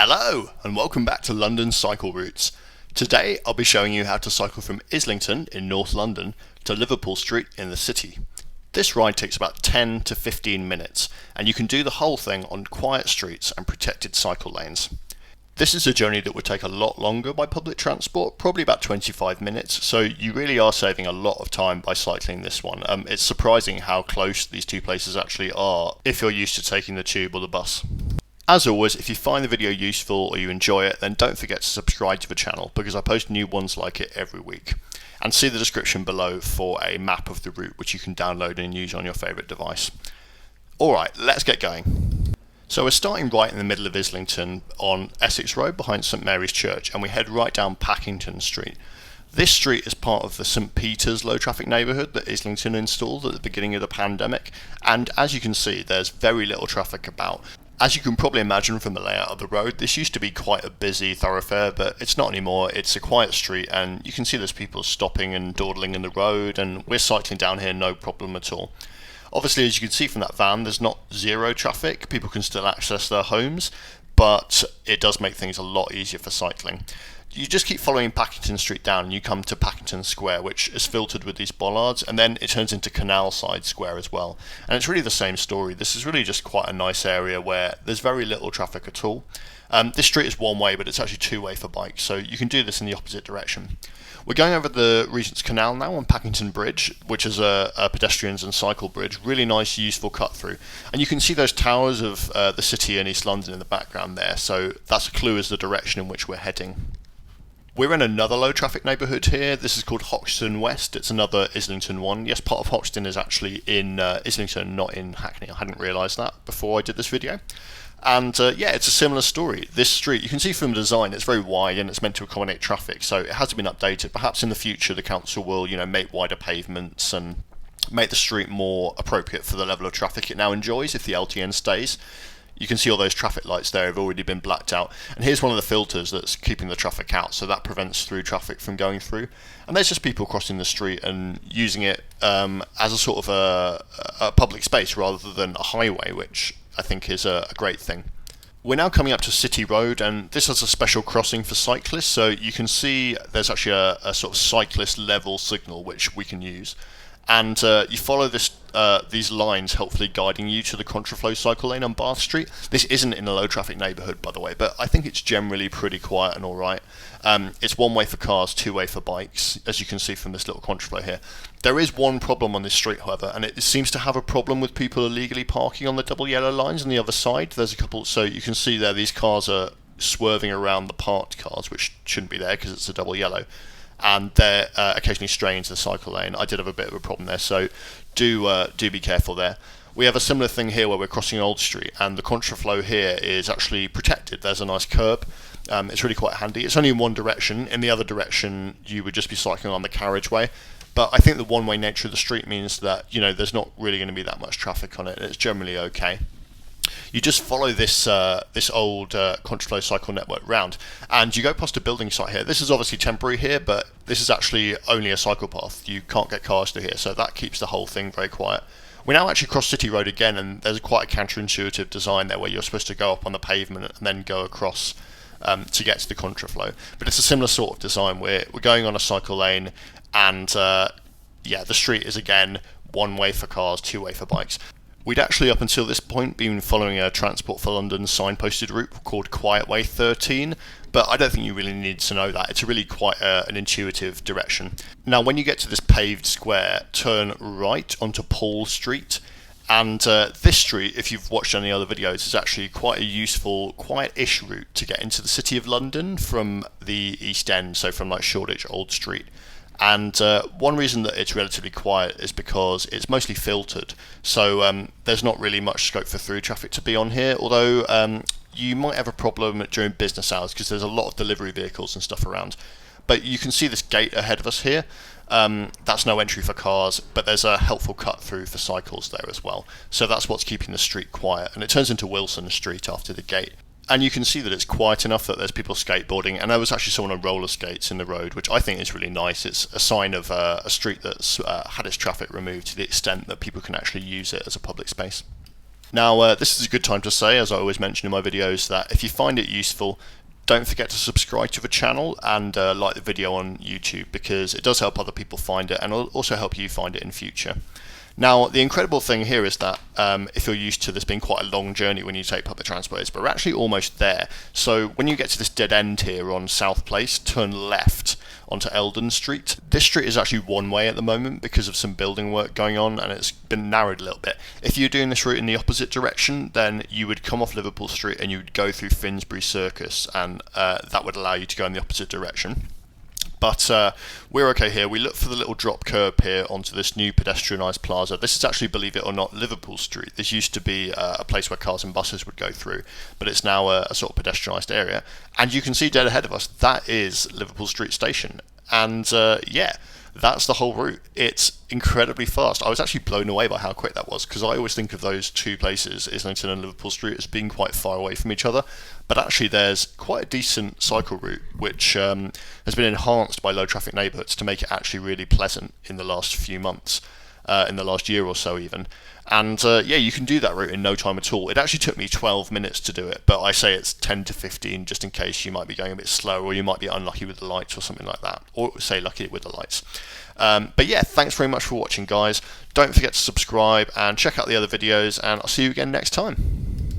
Hello and welcome back to London Cycle Routes. Today I'll be showing you how to cycle from Islington in North London to Liverpool Street in the city. This ride takes about 10 to 15 minutes and you can do the whole thing on quiet streets and protected cycle lanes. This is a journey that would take a lot longer by public transport, probably about 25 minutes, so you really are saving a lot of time by cycling this one. It's surprising how close these two places actually are if you're used to taking the tube or the bus. As always, if you find the video useful or you enjoy it, then don't forget to subscribe to the channel because I post new ones like it every week. And see the description below for a map of the route which you can download and use on your favourite device. Alright, let's get going. So we're starting right in the middle of Islington on Essex Road behind St Mary's Church, and we head right down Packington Street. This street is part of the St Peter's Low Traffic Neighbourhood that Islington installed at the beginning of the pandemic, and as you can see there's very little traffic about. As you can probably imagine from the layout of the road, this used to be quite a busy thoroughfare, but it's not anymore. It's a quiet street and you can see there's people stopping and dawdling in the road, and we're cycling down here no problem at all. Obviously, as you can see from that van, there's not zero traffic. People can still access their homes, but it does make things a lot easier for cycling. You just keep following Packington Street down and you come to Packington Square, which is filtered with these bollards, and then it turns into Canal Side Square as well. And it's really the same story. This is really just quite a nice area where there's very little traffic at all. This street is one way, but it's actually two way for bikes, so you can do this in the opposite direction. We're going over the Regent's Canal now on Packington Bridge, which is a pedestrians and cycle bridge. Really nice, useful cut through. And you can see those towers of the city in East London in the background there, so that's a clue as the direction in which we're heading. We're in another low traffic neighbourhood here. This is called Hoxton West. It's another Islington one. Yes, part of Hoxton is actually in Islington, not in Hackney. I hadn't realised that before I did this video. And yeah, it's a similar story. This street, you can see from the design, it's very wide and it's meant to accommodate traffic, so it hasn't been updated. Perhaps in the future the council will, make wider pavements and make the street more appropriate for the level of traffic it now enjoys if the LTN stays. You can see all those traffic lights there have already been blacked out, and here's one of the filters that's keeping the traffic out, so that prevents through traffic from going through. And there's just people crossing the street and using it as a sort of a public space rather than a highway, which I think is a great thing. We're now coming up to City Road, and this has a special crossing for cyclists, so you can see there's actually a sort of cyclist level signal which we can use. And you follow these lines helpfully guiding you to the contraflow cycle lane on Bath Street. This isn't in a low traffic neighbourhood, by the way, but I think it's generally pretty quiet and alright. It's one way for cars, two way for bikes, as you can see from this little contraflow here. There is one problem on this street, however, and it seems to have a problem with people illegally parking on the double yellow lines on the other side. There's a couple, so you can see there these cars are swerving around the parked cars, which shouldn't be there because it's a double yellow. And they're occasionally straying into the cycle lane. I did have a bit of a problem there, so do be careful there. We have a similar thing here where we're crossing Old Street, and the contraflow here is actually protected. There's a nice curb. It's really quite handy. It's only in one direction. In the other direction, you would just be cycling on the carriageway. But I think the one-way nature of the street means that there's not really going to be that much traffic on it. It's generally okay. You just follow this old contraflow cycle network round, and you go past a building site here. This is obviously temporary here, but this is actually only a cycle path. You can't get cars to here, so that keeps the whole thing very quiet. We now actually cross City Road again, and there's quite a counterintuitive design there where you're supposed to go up on the pavement and then go across to get to the contraflow. But it's a similar sort of design. We're going on a cycle lane, and yeah, the street is again one way for cars, two way for bikes. We'd actually, up until this point, been following a Transport for London signposted route called Quietway 13, but I don't think you really need to know that. It's really quite an intuitive direction. Now, when you get to this paved square, turn right onto Paul Street, and this street, if you've watched any other videos, is actually quite a useful, quiet-ish route to get into the City of London from the East End, so from like Shoreditch, Old Street. And one reason that it's relatively quiet is because it's mostly filtered, so there's not really much scope for through traffic to be on here, although you might have a problem during business hours because there's a lot of delivery vehicles and stuff around. But you can see this gate ahead of us here. That's no entry for cars, but there's a helpful cut through for cycles there as well. So that's what's keeping the street quiet, and it turns into Wilson Street after the gate. And you can see that it's quiet enough that there's people skateboarding, and there was actually someone on roller skates in the road, which I think is really nice. It's a sign of a street that's had its traffic removed to the extent that people can actually use it as a public space. Now, this is a good time to say, as I always mention in my videos, that if you find it useful, don't forget to subscribe to the channel and like the video on YouTube, because it does help other people find it and it'll also help you find it in future. Now, the incredible thing here is that if you're used to this being quite a long journey when you take public transport, but we're actually almost there. So when you get to this dead end here on South Place, turn left onto Eldon Street. This street is actually one way at the moment because of some building work going on, and it's been narrowed a little bit. If you're doing this route in the opposite direction, then you would come off Liverpool Street and you would go through Finsbury Circus, and that would allow you to go in the opposite direction. But we're okay here. We look for the little drop curb here onto this new pedestrianised plaza. This is actually, believe it or not, Liverpool Street. This used to be a place where cars and buses would go through, but it's now a sort of pedestrianised area. And you can see dead ahead of us, that is Liverpool Street Station. And yeah, that's the whole route. It's incredibly fast. I was actually blown away by how quick that was, because I always think of those two places, Islington and Liverpool Street, as being quite far away from each other. But actually there's quite a decent cycle route which has been enhanced by Low Traffic Neighbourhoods to make it actually really pleasant in the last few months, in the last year or so even. And yeah, you can do that route in no time at all. It actually took me 12 minutes to do it, but I say it's 10 to 15 just in case you might be going a bit slow, or you might be unlucky with the lights or something like that, or say lucky with the lights. But yeah, thanks very much for watching, guys. Don't forget to subscribe and check out the other videos, and I'll see you again next time.